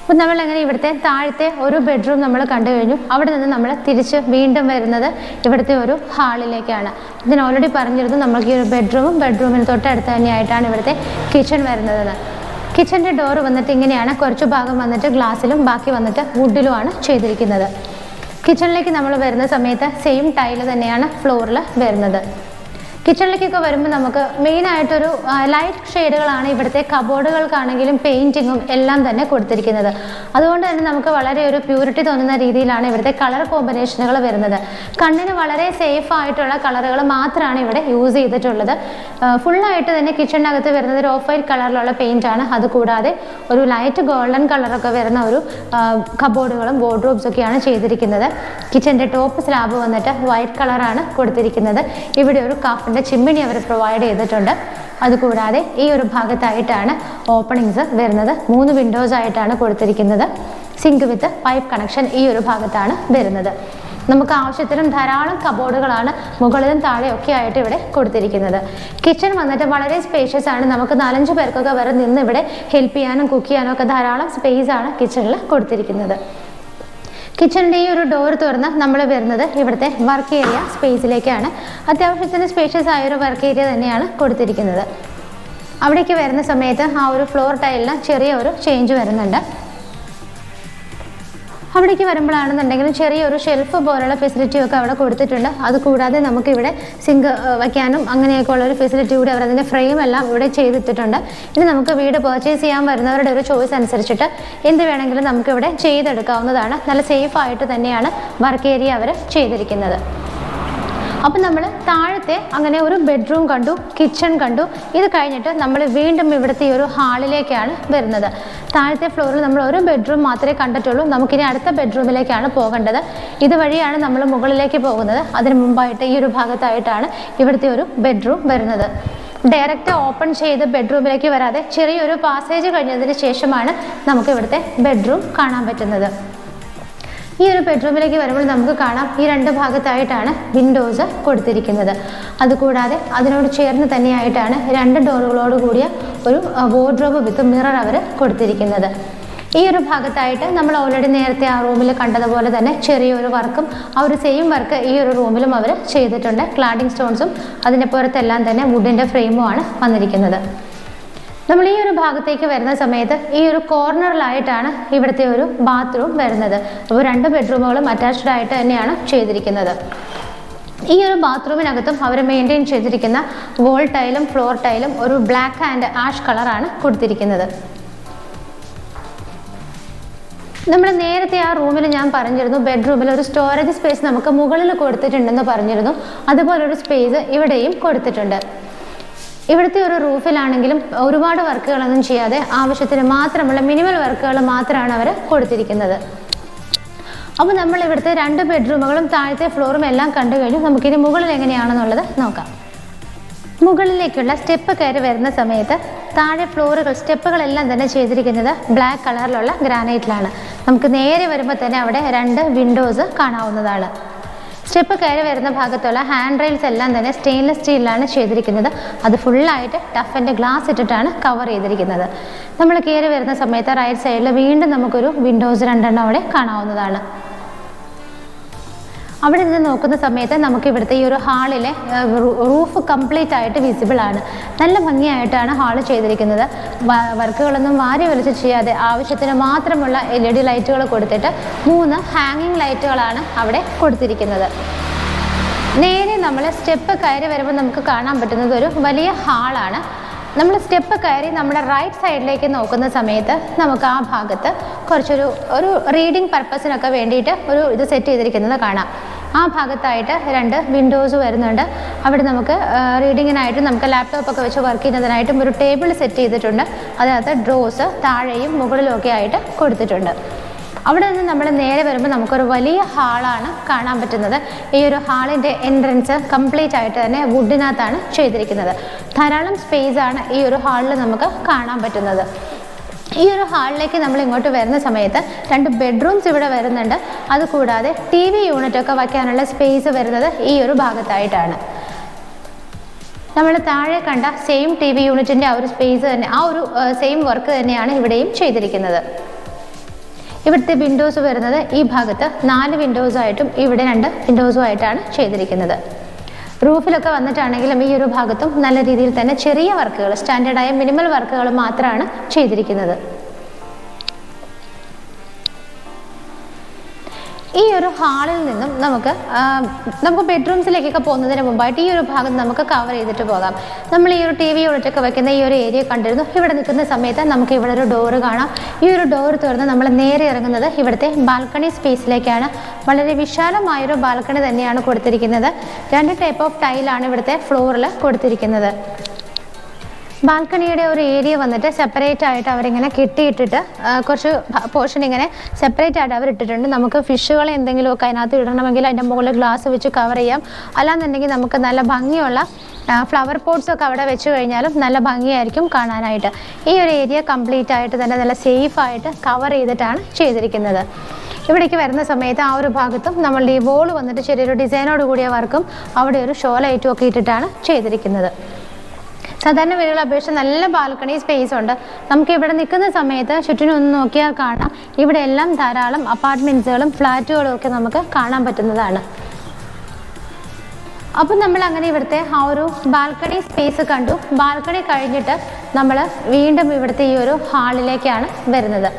അപ്പോൾ നമ്മളെങ്ങനെ ഇവിടുത്തെ താഴത്തെ ഒരു ബെഡ്റൂം നമ്മൾ കണ്ടു കഴിഞ്ഞു. അവിടെ നിന്ന് നമ്മൾ തിരിച്ച് വീണ്ടും വരുന്നത് ഇവിടുത്തെ ഒരു ഹാളിലേക്കാണ്. ഞാൻ ഓൾറെഡി പറഞ്ഞിരുന്നു നമുക്ക് ഈ ഒരു ബെഡ്റൂമിന് തൊട്ടടുത്ത് തന്നെയായിട്ടാണ് ഇവിടുത്തെ കിച്ചൺ വരുന്നതെന്ന്. കിച്ചൻ്റെ ഡോറ് വന്നിട്ട് ഇങ്ങനെയാണ്. കുറച്ച് ഭാഗം വന്നിട്ട് ഗ്ലാസ്സിലും ബാക്കി വന്നിട്ട് വുഡിലുമാണ് ചെയ്തിരിക്കുന്നത്. കിച്ചണിലേക്ക് നമ്മൾ വരുന്ന സമയത്ത് സെയിം ടൈല് തന്നെയാണ് ഫ്ലോറിൽ വരുന്നത്. കിച്ചണിലേക്കൊക്കെ വരുമ്പോൾ നമുക്ക് മെയിനായിട്ടൊരു ലൈറ്റ് ഷെയ്ഡുകളാണ് ഇവിടുത്തെ കബോർഡുകൾക്കാണെങ്കിലും പെയിൻറ്റിങ്ങും എല്ലാം തന്നെ കൊടുത്തിരിക്കുന്നത്. അതുകൊണ്ട് തന്നെ നമുക്ക് വളരെ ഒരു പ്യൂരിറ്റി തോന്നുന്ന രീതിയിലാണ് ഇവിടുത്തെ കളർ കോമ്പിനേഷനുകൾ വരുന്നത്. കണ്ണിന് വളരെ സേഫ് ആയിട്ടുള്ള കളറുകൾ മാത്രമാണ് ഇവിടെ യൂസ് ചെയ്തിട്ടുള്ളത്. ഫുള്ളായിട്ട് തന്നെ കിച്ചണിനകത്ത് വരുന്നത് ഒരു ഓഫ് വൈറ്റ് കളറിലുള്ള പെയിൻ്റാണ്. അതുകൂടാതെ ഒരു ലൈറ്റ് ഗോൾഡൻ കളറൊക്കെ വരുന്ന ഒരു കബോർഡുകളും വാർഡ്രോബ്സ് ഒക്കെയാണ് ചെയ്തിരിക്കുന്നത്. കിച്ചൻ്റെ ടോപ്പ് സ്ലാബ് വന്നിട്ട് വൈറ്റ് കളറാണ് കൊടുത്തിരിക്കുന്നത്. ഇവിടെ ഒരു ചിമ്മിണി അവർ പ്രൊവൈഡ് ചെയ്തിട്ടുണ്ട്. അതുകൂടാതെ ഈ ഒരു ഭാഗത്തായിട്ടാണ് ഓപ്പണിങ്സ് വരുന്നത്. 3 വിൻഡോസ് ആയിട്ടാണ് കൊടുത്തിരിക്കുന്നത്. സിങ്ക് വിത്ത് പൈപ്പ് കണക്ഷൻ ഈ ഒരു ഭാഗത്താണ് വരുന്നത്. നമുക്ക് ആവശ്യത്തിനും ധാരാളം കബോർഡുകളാണ് മുകളിലും താഴെയൊക്കെ ആയിട്ട് ഇവിടെ കൊടുത്തിരിക്കുന്നത്. കിച്ചൺ വന്നിട്ട് വളരെ സ്പേഷ്യസ് ആണ്. നമുക്ക് 4-5 പേർക്കൊക്കെ വരെ നിന്ന് ഇവിടെ ഹെൽപ്പ് ചെയ്യാനും കുക്ക് ചെയ്യാനും ഒക്കെ ധാരാളം സ്പേസ് ആണ് കിച്ചണിൽ കൊടുത്തിരിക്കുന്നത്. കിച്ചണിൻ്റെ ഈ ഒരു ഡോർ തുറന്ന് നമ്മൾ വരുന്നത് ഇവിടുത്തെ വർക്ക് ഏരിയ സ്പേസിലേക്കാണ്. അത്യാവശ്യത്തിന് സ്പേഷ്യസ് ആയൊരു വർക്ക് ഏരിയ തന്നെയാണ് കൊടുത്തിരിക്കുന്നത്. അവിടേക്ക് വരുന്ന സമയത്ത് ആ ഒരു ഫ്ലോർ ടൈലിന് ചെറിയ ഒരു ചേഞ്ച് വരുന്നുണ്ട്. അവിടേക്ക് വരുമ്പോഴാണെന്നുണ്ടെങ്കിലും ചെറിയൊരു ഷെൽഫ് പോലുള്ള ഫെസിലിറ്റിയൊക്കെ അവിടെ കൊടുത്തിട്ടുണ്ട്. അതുകൂടാതെ നമുക്കിവിടെ സിങ്ക് വയ്ക്കാനും അങ്ങനെയൊക്കെ ഉള്ളൊരു ഫെസിലിറ്റി കൂടി അവർ അതിൻ്റെ ഫ്രെയിം എല്ലാം ഇവിടെ ചെയ്തിട്ടിട്ടുണ്ട്. ഇനി നമുക്ക് വീട് പർച്ചേസ് ചെയ്യാൻ വരുന്നവരുടെ ഒരു ചോയ്സ് അനുസരിച്ചിട്ട് എന്ത് വേണമെങ്കിലും നമുക്കിവിടെ ചെയ്തെടുക്കാവുന്നതാണ്. നല്ല സേഫ് ആയിട്ട് തന്നെയാണ് വർക്ക് ഏരിയ അവർ ചെയ്തിരിക്കുന്നത്. അപ്പം നമ്മൾ താഴത്തെ അങ്ങനെ ഒരു ബെഡ്റൂം കണ്ടു, കിച്ചൺ കണ്ടു. ഇത് കഴിഞ്ഞിട്ട് നമ്മൾ വീണ്ടും ഇവിടുത്തെ ഈ ഒരു ഹാളിലേക്കാണ് വരുന്നത്. താഴത്തെ ഫ്ലോറിൽ നമ്മൾ ഒരു ബെഡ്റൂം മാത്രമേ കണ്ടിട്ടുള്ളൂ. നമുക്കിനി അടുത്ത ബെഡ്റൂമിലേക്കാണ് പോകേണ്ടത്. ഇതുവഴിയാണ് നമ്മൾ മുകളിലേക്ക് പോകുന്നത്. അതിന് മുമ്പായിട്ട് ഈ ഒരു ഭാഗത്തായിട്ടാണ് ഇവിടുത്തെ ഒരു ബെഡ്റൂം വരുന്നത്. ഡയറക്റ്റ് ഓപ്പൺ ചെയ്ത് ബെഡ്റൂമിലേക്ക് വരാതെ ചെറിയൊരു പാസേജ് കഴിഞ്ഞതിന് ശേഷമാണ് നമുക്ക് ഇവിടുത്തെ ബെഡ്റൂം കാണാൻ പറ്റുന്നത്. ഈ ഒരു ബെഡ്റൂമിലേക്ക് വരുമ്പോൾ നമുക്ക് കാണാം ഈ 2 ഭാഗത്തായിട്ടാണ് വിൻഡോസ് കൊടുത്തിരിക്കുന്നത്. അതുകൂടാതെ അതിനോട് ചേർന്ന് തന്നെയായിട്ടാണ് 2 ഡോറുകളോട് കൂടിയ ഒരു വാർഡ്രോബ് വിത്ത് മിറർ അവർ കൊടുത്തിരിക്കുന്നത്. ഈ ഒരു ഭാഗത്തായിട്ട് നമ്മൾ ഓൾറെഡി നേരത്തെ ആ റൂമിൽ കണ്ടതുപോലെ തന്നെ ചെറിയൊരു വർക്കും ആ ഒരു സെയിം വർക്ക് ഈ ഒരു റൂമിലും അവർ ചെയ്തിട്ടുണ്ട്. ക്ലാഡിംഗ് സ്റ്റോൺസും അതിൻ്റെ പുറത്തെല്ലാം തന്നെ വുഡിൻ്റെ ഫ്രെയിമുമാണ് വന്നിരിക്കുന്നത്. നമ്മൾ ഈ ഒരു ഭാഗത്തേക്ക് വരുന്ന സമയത്ത് ഈ ഒരു കോർണറിലായിട്ടാണ് ഇവിടുത്തെ ഒരു ബാത്റൂം വരുന്നത്. അപ്പോൾ 2 ബെഡ്റൂമുകളും അറ്റാച്ച്ഡ് ആയിട്ട് തന്നെയാണ് ചെയ്തിരിക്കുന്നത്. ഈ ഒരു ബാത്റൂമിനകത്തും അവർ മെയിൻറ്റെയിൻ ചെയ്തിരിക്കുന്ന വോൾ ടൈലും ഫ്ലോർ ടൈലും ഒരു ബ്ലാക്ക് ആൻഡ് ആഷ് കളറാണ് കൊടുത്തിരിക്കുന്നത്. നമ്മൾ നേരത്തെ ആ റൂമിൽ ഞാൻ പറഞ്ഞിരുന്നു ബെഡ്റൂമിൽ ഒരു സ്റ്റോറേജ് സ്പേസ് നമുക്ക് മുകളിൽ കൊടുത്തിട്ടുണ്ടെന്ന് പറഞ്ഞിരുന്നു. അതുപോലൊരു സ്പേസ് ഇവിടെയും കൊടുത്തിട്ടുണ്ട്. ഇവിടുത്തെ ഒരു റൂഫിലാണെങ്കിലും ഒരുപാട് വർക്കുകളൊന്നും ചെയ്യാതെ ആവശ്യത്തിന് മാത്രമുള്ള മിനിമൽ വർക്കുകൾ മാത്രമാണ് അവർ കൊടുത്തിരിക്കുന്നത്. അപ്പോൾ നമ്മൾ ഇവിടുത്തെ 2 ബെഡ്റൂമുകളും താഴത്തെ ഫ്ലോറും എല്ലാം കണ്ടു കഴിഞ്ഞു. നമുക്കിനി മുകളിൽ എങ്ങനെയാണെന്നുള്ളത് നോക്കാം. മുകളിലേക്കുള്ള സ്റ്റെപ്പ് കയറി വരുന്ന സമയത്ത് താഴെ ഫ്ലോറുകൾ സ്റ്റെപ്പുകളെല്ലാം തന്നെ ചെയ്തിരിക്കുന്നത് ബ്ലാക്ക് കളറിലുള്ള ഗ്രാനൈറ്റിലാണ്. നമുക്ക് നേരെ വരുമ്പോൾ തന്നെ അവിടെ 2 വിൻഡോസ് കാണാവുന്നതാണ്. സ്റ്റെപ്പ് കയറി വരുന്ന ഭാഗത്തുള്ള ഹാൻഡ് റെയിൽസ് എല്ലാം തന്നെ സ്റ്റെയിൻലെസ് സ്റ്റീലിലാണ് ചെയ്തിരിക്കുന്നത്. അത് ഫുള്ളായിട്ട് ടഫിൻ്റെ ഗ്ലാസ് ഇട്ടിട്ടാണ് കവർ ചെയ്തിരിക്കുന്നത്. നമ്മൾ കയറി വരുന്ന സമയത്ത് റൈറ്റ് സൈഡിൽ വീണ്ടും നമുക്കൊരു വിൻഡോസ് 2 അവിടെ കാണാവുന്നതാണ്. അവിടെ നിന്ന് നോക്കുന്ന സമയത്ത് നമുക്ക് ഇവിടുത്തെ ഈ ഒരു ഹാളിലെ റൂഫ് കംപ്ലീറ്റ് ആയിട്ട് വിസിബിൾ ആണ്. നല്ല ഭംഗിയായിട്ടാണ് ഹാള് ചെയ്തിരിക്കുന്നത്. വർക്കുകളൊന്നും വാരി വലിച്ച് ചെയ്യാതെ ആവശ്യത്തിന് മാത്രമുള്ള LED ലൈറ്റുകൾ കൊടുത്തിട്ട് 3 ഹാങ്ങിങ് ലൈറ്റുകളാണ് അവിടെ കൊടുത്തിരിക്കുന്നത്. നേരെ നമ്മൾ സ്റ്റെപ്പ് കയറി വരുമ്പോൾ നമുക്ക് കാണാൻ പറ്റുന്നത് ഒരു വലിയ ഹാളാണ്. നമ്മൾ സ്റ്റെപ്പ് കയറി നമ്മുടെ റൈറ്റ് സൈഡിലേക്ക് നോക്കുന്ന സമയത്ത് നമുക്ക് ആ ഭാഗത്ത് കുറച്ചൊരു റീഡിംഗ് പർപ്പസിനൊക്കെ വേണ്ടിയിട്ട് ഒരു ഇത് സെറ്റ് ചെയ്തിരിക്കുന്നത് കാണാം. ആ ഭാഗത്തായിട്ട് 2 വിൻഡോസ് വരുന്നുണ്ട്. അവിടെ നമുക്ക് റീഡിങ്ങിനായിട്ട് നമുക്ക് ലാപ്ടോപ്പൊക്കെ വെച്ച് വർക്ക് ചെയ്യുന്നതിനായിട്ടും ഒരു ടേബിൾ സെറ്റ് ചെയ്തിട്ടുണ്ട്. അതിനകത്ത് ഡ്രോസ് താഴെയും മുകളിലും ഒക്കെ ആയിട്ട് കൊടുത്തിട്ടുണ്ട്. അവിടെ നിന്ന് നമ്മൾ നേരെ വരുമ്പോൾ നമുക്കൊരു വലിയ ഹാളാണ് കാണാൻ പറ്റുന്നത്. ഈ ഒരു ഹാളിൻ്റെ എൻട്രൻസ് കംപ്ലീറ്റ് ആയിട്ട് തന്നെ വുഡിനകത്താണ് ചെയ്തിരിക്കുന്നത്. ധാരാളം സ്പേസ് ആണ് ഈ ഒരു ഹാളിൽ നമുക്ക് കാണാൻ പറ്റുന്നത്. ഈ ഒരു ഹാളിലേക്ക് നമ്മൾ ഇങ്ങോട്ട് വരുന്ന സമയത്ത് 2 ബെഡ്റൂംസ് ഇവിടെ വരുന്നുണ്ട്. അതുകൂടാതെ TV യൂണിറ്റൊക്കെ വയ്ക്കാനുള്ള സ്പേസ് വരുന്നത് ഈ ഒരു ഭാഗത്തായിട്ടാണ്. നമ്മൾ താഴെ കണ്ട സെയിം TV യൂണിറ്റിൻ്റെ ആ ഒരു സ്പേസ് തന്നെ ആ ഒരു സെയിം വർക്ക് തന്നെയാണ് ഇവിടെയും ചെയ്തിരിക്കുന്നത്. ഇവിടുത്തെ വിൻഡോസ് വരുന്നത് ഈ ഭാഗത്ത് 4 വിൻഡോസായിട്ടും ഇവിടെ 2 വിൻഡോസുമായിട്ടാണ് ചെയ്തിരിക്കുന്നത്. റൂഫിലൊക്കെ വന്നിട്ടാണെങ്കിലും ഈ ഒരു ഭാഗത്തും നല്ല രീതിയിൽ തന്നെ ചെറിയ വർക്കുകൾ സ്റ്റാൻഡേർഡായ മിനിമൽ വർക്കുകൾ മാത്രമാണ് ചെയ്തിരിക്കുന്നത്. ഈ ഒരു ഹാളിൽ നിന്നും നമുക്ക് ബെഡ്റൂംസിലേക്കൊക്കെ പോകുന്നതിന് മുമ്പായിട്ട് ഈ ഒരു ഭാഗം നമുക്ക് കവർ ചെയ്തിട്ട് പോകാം. നമ്മൾ ഈ ഒരു TV യൂണിറ്റൊക്കെ വെക്കുന്ന ഈ ഒരു ഏരിയ കണ്ടിരുന്നു. ഇവിടെ നിൽക്കുന്ന സമയത്ത് നമുക്ക് ഇവിടെ ഒരു ഡോറ് കാണാം. ഈ ഒരു ഡോർ തുറന്ന് നമ്മൾ നേരെ ഇറങ്ങുന്നത് ഇവിടുത്തെ ബാൽക്കണി സ്പേസിലേക്കാണ്. വളരെ വിശാലമായൊരു ബാൽക്കണി തന്നെയാണ് കൊടുത്തിരിക്കുന്നത്. 2 ടൈപ്പ് ഓഫ് ടൈലാണ് ഇവിടുത്തെ ഫ്ലോറിൽ കൊടുത്തിരിക്കുന്നത്. ബാൽക്കണിയുടെ ഒരു ഏരിയ വന്നിട്ട് സെപ്പറേറ്റ് ആയിട്ട് അവരിങ്ങനെ കെട്ടിയിട്ടിട്ട് കുറച്ച് പോർഷൻ ഇങ്ങനെ സെപ്പറേറ്റ് ആയിട്ട് അവർ ഇട്ടിട്ടുണ്ട്. നമുക്ക് ഫിഷുകൾ എന്തെങ്കിലുമൊക്കെ അതിനകത്ത് ഇടണമെങ്കിൽ അതിൻ്റെ മുകളിൽ ഗ്ലാസ് വെച്ച് കവർ ചെയ്യാം. അല്ലാന്നുണ്ടെങ്കിൽ നമുക്ക് നല്ല ഭംഗിയുള്ള ഫ്ലവർ പോട്ട്സൊക്കെ അവിടെ വെച്ച് കഴിഞ്ഞാലും നല്ല ഭംഗിയായിരിക്കും കാണാനായിട്ട്. ഈ ഒരു ഏരിയ കംപ്ലീറ്റ് ആയിട്ട് തന്നെ നല്ല സേഫായിട്ട് കവർ ചെയ്തിട്ടാണ് ചെയ്തിരിക്കുന്നത്. ഇവിടേക്ക് വരുന്ന സമയത്ത് ആ ഒരു ഭാഗത്തും നമ്മളുടെ ഈ വോൾ വന്നിട്ട് ചെറിയൊരു ഡിസൈനോട് കൂടിയ വർക്കും അവിടെ ഒരു ഷോ ലൈറ്റും ഒക്കെ ഇട്ടിട്ടാണ് ചെയ്തിരിക്കുന്നത്. സാധാരണ വീടുകളെ അപേക്ഷിച്ച് നല്ല ബാൽക്കണി സ്പേസ് ഉണ്ട്. നമുക്ക് ഇവിടെ നിൽക്കുന്ന സമയത്ത് ചുറ്റിനും ഒന്ന് നോക്കിയാൽ കാണാം, ഇവിടെ എല്ലാം ധാരാളം അപ്പാർട്ട്മെൻറ്റ്സുകളും ഫ്ലാറ്റുകളും ഒക്കെ നമുക്ക് കാണാൻ പറ്റുന്നതാണ്. അപ്പം നമ്മൾ അങ്ങനെ ഇവിടുത്തെ ആ ഒരു ബാൽക്കണി സ്പേസ് കണ്ടു. ബാൽക്കണി കഴിഞ്ഞിട്ട് നമ്മൾ വീണ്ടും ഇവിടുത്തെ ഈ ഒരു ഹാളിലേക്കാണ് വരുന്നത്.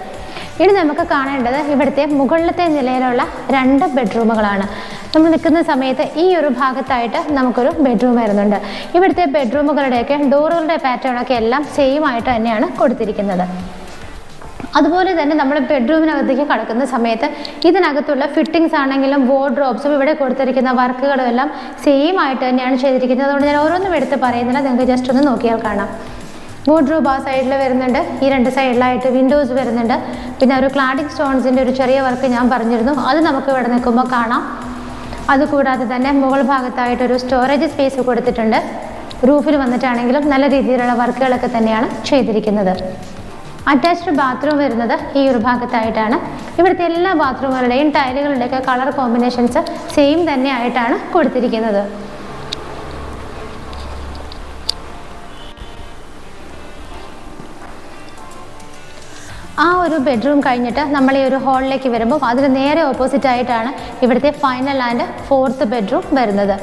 ഇനി നമുക്ക് കാണേണ്ടത് ഇവിടുത്തെ മുകളിലത്തെ നിലയിലുള്ള 2 ബെഡ്റൂമുകളാണ്. നമ്മൾ നിൽക്കുന്ന സമയത്ത് ഈ ഒരു ഭാഗത്തായിട്ട് നമുക്കൊരു ബെഡ്റൂം വരുന്നുണ്ട്. ഇവിടുത്തെ ബെഡ്റൂമുകളുടെയൊക്കെ ഡോറുകളുടെ പാറ്റേണൊക്കെ എല്ലാം സെയിം ആയിട്ട് തന്നെയാണ് കൊടുത്തിരിക്കുന്നത്. അതുപോലെ തന്നെ നമ്മൾ ബെഡ്റൂമിനകത്തേക്ക് കടക്കുന്ന സമയത്ത് ഇതിനകത്തുള്ള ഫിറ്റിങ്സ് ആണെങ്കിലും വാർഡ്രോബ്സും ഇവിടെ കൊടുത്തിരിക്കുന്ന വർക്കുകളും എല്ലാം സെയിം ആയിട്ട് തന്നെയാണ് ചെയ്തിരിക്കുന്നത്. അതുകൊണ്ട് ഞാൻ ഓരോന്നും എടുത്ത് പറയുന്നില്ല, നിങ്ങൾക്ക് ജസ്റ്റ് ഒന്ന് നോക്കിയാൽ കാണാം. വാർഡ്രോബ് ആ സൈഡിൽ വരുന്നുണ്ട്, ഈ 2 സൈഡിലായിട്ട് വിൻഡോസ് വരുന്നുണ്ട്. പിന്നെ ഒരു ക്ലാഡിംഗ് സ്റ്റോൺസിൻ്റെ ഒരു ചെറിയ വർക്ക് ഞാൻ പറഞ്ഞിരുന്നു, അത് നമുക്ക് ഇവിടെ നിൽക്കുമ്പോൾ കാണാം. അതുകൂടാതെ തന്നെ മുകൾ ഭാഗത്തായിട്ടൊരു സ്റ്റോറേജ് സ്പേസ് കൊടുത്തിട്ടുണ്ട്. റൂഫിൽ വന്നിട്ടാണെങ്കിലും നല്ല രീതിയിലുള്ള വർക്കുകളൊക്കെ തന്നെയാണ് ചെയ്തിരിക്കുന്നത്. അറ്റാച്ച്ഡ് ബാത്റൂം വരുന്നത് ഈ ഒരു ഭാഗത്തായിട്ടാണ്. ഇവിടുത്തെ എല്ലാ ബാത്റൂമുകളുടെയും ടൈലുകളുടെയൊക്കെ കളർ കോമ്പിനേഷൻസ് സെയിം തന്നെ ആയിട്ടാണ് കൊടുത്തിരിക്കുന്നത്. ആ ഒരു ബെഡ്റൂം കഴിഞ്ഞിട്ട് നമ്മൾ ഈ ഒരു ഹാളിലേക്ക് വരുമ്പോൾ അതിന് നേരെ ഓപ്പോസിറ്റ് ആയിട്ടാണ് ഇവിടുത്തെ ഫൈനൽ ആൻഡ് 4th ബെഡ്റൂം വരുന്നത്.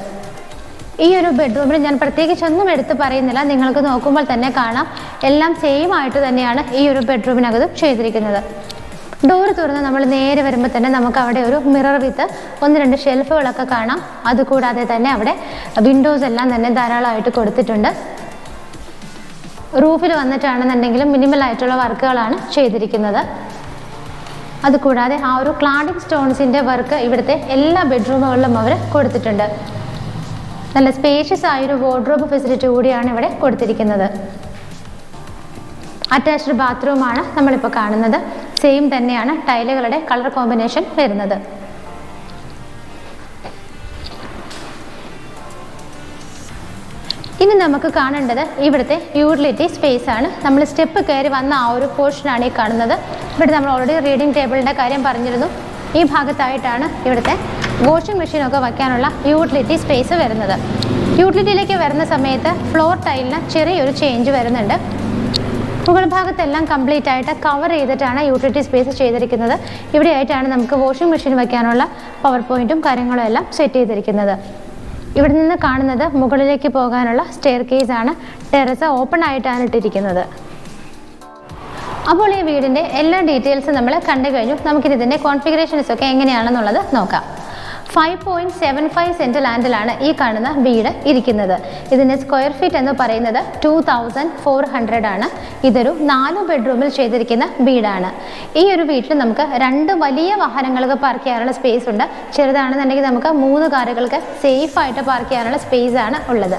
ഈ ഒരു ബെഡ്റൂമിൽ ഞാൻ പ്രത്യേകിച്ചൊന്നും എടുത്ത് പറയുന്നില്ല, നിങ്ങൾക്ക് നോക്കുമ്പോൾ തന്നെ കാണാം എല്ലാം സെയിം ആയിട്ട് തന്നെയാണ് ഈ ഒരു ബെഡ്റൂമിനകത്തും ചെയ്തിരിക്കുന്നത്. ഡോർ തുറന്ന് നമ്മൾ നേരെ വരുമ്പോൾ തന്നെ നമുക്ക് അവിടെ ഒരു മിറർ വിത്ത് 1-2 ഷെൽഫുകളൊക്കെ കാണാം. അതുകൂടാതെ തന്നെ അവിടെ വിൻഡോസ് എല്ലാം തന്നെ ധാരാളമായിട്ട് കൊടുത്തിട്ടുണ്ട്. റൂഫിൽ വന്നിട്ടാണെന്നുണ്ടെങ്കിലും മിനിമൽ ആയിട്ടുള്ള വർക്കുകളാണ് ചെയ്തിരിക്കുന്നത്. അതുകൂടാതെ ആ ഒരു ക്ലാഡിംഗ് സ്റ്റോൺസിൻ്റെ വർക്ക് ഇവിടുത്തെ എല്ലാ ബെഡ്റൂമുകളിലും അവർ കൊടുത്തിട്ടുണ്ട്. നല്ല സ്പേഷ്യസ് ആയൊരു വാർഡ്രോബ് ഫെസിലിറ്റി കൂടിയാണ് ഇവിടെ കൊടുത്തിരിക്കുന്നത്. അറ്റാച്ച്ഡ് ബാത്റൂമാണ് നമ്മളിപ്പോൾ കാണുന്നത്. സെയിം തന്നെയാണ് ടൈലുകളുടെ കളർ കോമ്പിനേഷൻ വരുന്നത്. ഇനി നമുക്ക് കാണേണ്ടത് ഇവിടുത്തെ യൂട്ടിലിറ്റി സ്പേസ് ആണ്. നമ്മൾ സ്റ്റെപ്പ് കയറി വന്ന ആ ഒരു പോർഷനാണ് ഈ കാണുന്നത്. ഇവിടെ നമ്മൾ ഓൾറെഡി റീഡിംഗ് ടേബിളിൻ്റെ കാര്യം പറഞ്ഞിരുന്നു. ഈ ഭാഗത്തായിട്ടാണ് ഇവിടുത്തെ വാഷിംഗ് മെഷീനൊക്കെ വയ്ക്കാനുള്ള യൂട്ടിലിറ്റി സ്പേസ് വരുന്നത്. യൂട്ടിലിറ്റിയിലേക്ക് വരുന്ന സമയത്ത് ഫ്ലോർ ടൈലിന് ചെറിയൊരു ചേഞ്ച് വരുന്നുണ്ട്. മുകൾ ഭാഗത്തെല്ലാം കംപ്ലീറ്റ് ആയിട്ട് കവർ ചെയ്തിട്ടാണ് യൂട്ടിലിറ്റി സ്പേസ് ചെയ്തിരിക്കുന്നത്. ഇവിടെയായിട്ടാണ് നമുക്ക് വാഷിംഗ് മെഷീൻ വയ്ക്കാനുള്ള പവർ പോയിന്റും കാര്യങ്ങളും എല്ലാം സെറ്റ് ചെയ്തിരിക്കുന്നത്. ഇവിടെ നിന്ന് കാണുന്നത് മുകളിലേക്ക് പോകാനുള്ള സ്റ്റെയർ കേസ് ആണ്. ടെറസ് ഓപ്പൺ ആയിട്ടാണ് ഇട്ടിരിക്കുന്നത്. അപ്പോൾ ഈ വീടിൻ്റെ എല്ലാ ഡീറ്റെയിൽസും നമ്മൾ കണ്ടു കഴിഞ്ഞു. നമുക്കിതിൻ്റെ കോൺഫിഗറേഷൻസ് ഒക്കെ എങ്ങനെയാണെന്നുള്ളത് നോക്കാം. 5.75 സെൻറ്റ് ലാൻഡിലാണ് ഈ കാണുന്ന വീട് ഇരിക്കുന്നത്. ഇതിൻ്റെ സ്ക്വയർ ഫീറ്റ് എന്ന് പറയുന്നത് 2400 ആണ്. ഇതൊരു 4 ബെഡ്റൂമിൽ ചെയ്തിരിക്കുന്ന വീടാണ്. ഈ ഒരു വീട്ടിൽ നമുക്ക് 2 വലിയ വാഹനങ്ങൾക്ക് പാർക്ക് ചെയ്യാനുള്ള സ്പേസ് ഉണ്ട്. ചെറുതാണെന്നുണ്ടെങ്കിൽ നമുക്ക് 3 കാറുകൾക്ക് സേഫായിട്ട് പാർക്ക് ചെയ്യാനുള്ള സ്പേസ് ആണ് ഉള്ളത്.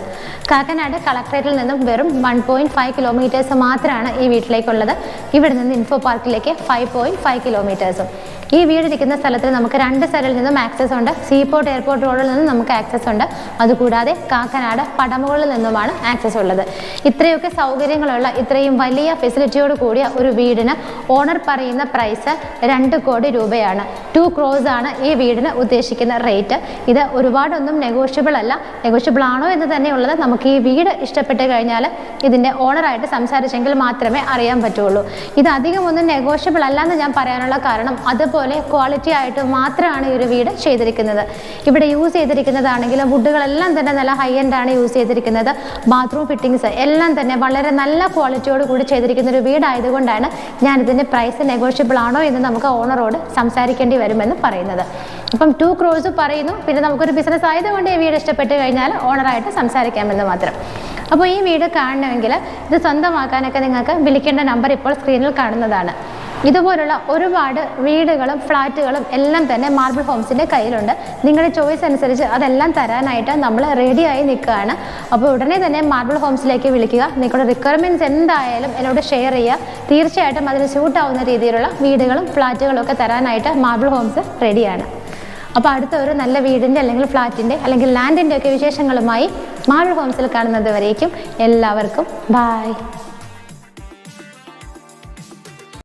കാക്കനാട് കളക്ട്രേറ്റിൽ നിന്നും വെറും 1.5 കിലോമീറ്റേഴ്സ് മാത്രമാണ് ഈ വീട്ടിലേക്കുള്ളത്. ഇവിടെ നിന്ന് ഇൻഫോ പാർക്കിലേക്ക് 5.5 കിലോമീറ്റേഴ്സും. ഈ വീടിരിക്കുന്ന സ്ഥലത്തിൽ നമുക്ക് 2 സൈഡിൽ നിന്നും ആക്സസ് ഉണ്ട്. സീപോർട്ട് എയർപോർട്ട് റോഡിൽ നിന്നും നമുക്ക് ആക്സസ് ഉണ്ട്. അതുകൂടാതെ കാക്കനാട് പടമുകളിൽ നിന്നുമാണ് ആക്സസ് ഉള്ളത്. ഇത്രയൊക്കെ സൗകര്യങ്ങളുള്ള ഇത്രയും വലിയ ഫെസിലിറ്റിയോട് കൂടിയ ഒരു വീടിന് ഓണർ പറയുന്ന പ്രൈസ് 2 കോടി രൂപയാണ്. 2 crores ആണ് ഈ വീടിന് ഉദ്ദേശിക്കുന്ന റേറ്റ്. ഇത് ഒരുപാടൊന്നും നെഗോഷ്യബിൾ അല്ല. നെഗോഷ്യബിൾ ആണോ എന്ന് തന്നെയുള്ളത് നമുക്ക് ഈ വീട് ഇഷ്ടപ്പെട്ട് കഴിഞ്ഞാൽ ഇതിൻ്റെ ഓണറായിട്ട് സംസാരിച്ചെങ്കിൽ മാത്രമേ അറിയാൻ പറ്റുള്ളൂ. ഇത് അധികം ഒന്നും നെഗോഷ്യബിൾ അല്ല എന്ന് ഞാൻ പറയാനുള്ള കാരണം അതുപോലെ നല്ലപോലെ ക്വാളിറ്റി ആയിട്ട് മാത്രമാണ് ഈ ഒരു വീട് ചെയ്തിരിക്കുന്നത്. ഇവിടെ യൂസ് ചെയ്തിരിക്കുന്നതാണെങ്കിലും വുഡുകളെല്ലാം തന്നെ നല്ല ഹൈ എൻഡ് ആണ് യൂസ് ചെയ്തിരിക്കുന്നത്. ബാത്റൂം ഫിറ്റിങ്സ് എല്ലാം തന്നെ വളരെ നല്ല ക്വാളിറ്റിയോട് കൂടി ചെയ്തിരിക്കുന്ന ഒരു വീടായതുകൊണ്ടാണ് ഞാനിതിൻ്റെ പ്രൈസ് നെഗോഷ്യബിൾ ആണോ എന്ന് നമുക്ക് ഓണറോട് സംസാരിക്കേണ്ടി വരുമെന്ന് പറയുന്നത്. അപ്പം 2 crores പറയുന്നു. പിന്നെ നമുക്കൊരു ബിസിനസ് ആയതുകൊണ്ട് ഈ വീട് ഇഷ്ടപ്പെട്ട് കഴിഞ്ഞാൽ ഓണറായിട്ട് സംസാരിക്കാമെന്ന് മാത്രം. അപ്പോൾ ഈ വീട് കാണണമെങ്കിൽ ഇത് സ്വന്തമാക്കാനൊക്കെ നിങ്ങൾക്ക് വിളിക്കേണ്ട നമ്പർ ഇപ്പോൾ സ്ക്രീനിൽ കാണുന്നതാണ്. ഇതുപോലുള്ള ഒരുപാട് വീടുകളും ഫ്ലാറ്റുകളും എല്ലാം തന്നെ മാർബിൾ ഹോംസിൻ്റെ കയ്യിലുണ്ട്. നിങ്ങളുടെ ചോയ്സ് അനുസരിച്ച് അതെല്ലാം തരാനായിട്ട് നമ്മൾ റെഡിയായി നിൽക്കുകയാണ്. അപ്പോൾ ഉടനെ തന്നെ മാർബിൾ ഹോംസിലേക്ക് വിളിക്കുക. നിങ്ങളുടെ റിക്വയർമെൻറ്റ്സ് എന്തായാലും എന്നോട് ഷെയർ ചെയ്യുക. തീർച്ചയായിട്ടും അതിന് സ്യൂട്ടാവുന്ന രീതിയിലുള്ള വീടുകളും ഫ്ലാറ്റുകളും ഒക്കെ തരാനായിട്ട് മാർബിൾ ഹോംസ് റെഡിയാണ്. അപ്പോൾ അടുത്ത ഒരു നല്ല വീടിൻ്റെ അല്ലെങ്കിൽ ഫ്ലാറ്റിൻ്റെ അല്ലെങ്കിൽ ലാൻഡിൻ്റെ ഒക്കെ വിശേഷങ്ങളുമായി മാർബിൾ ഹോംസിൽ കാണുന്നത് വരേക്കും എല്ലാവർക്കും ബൈ.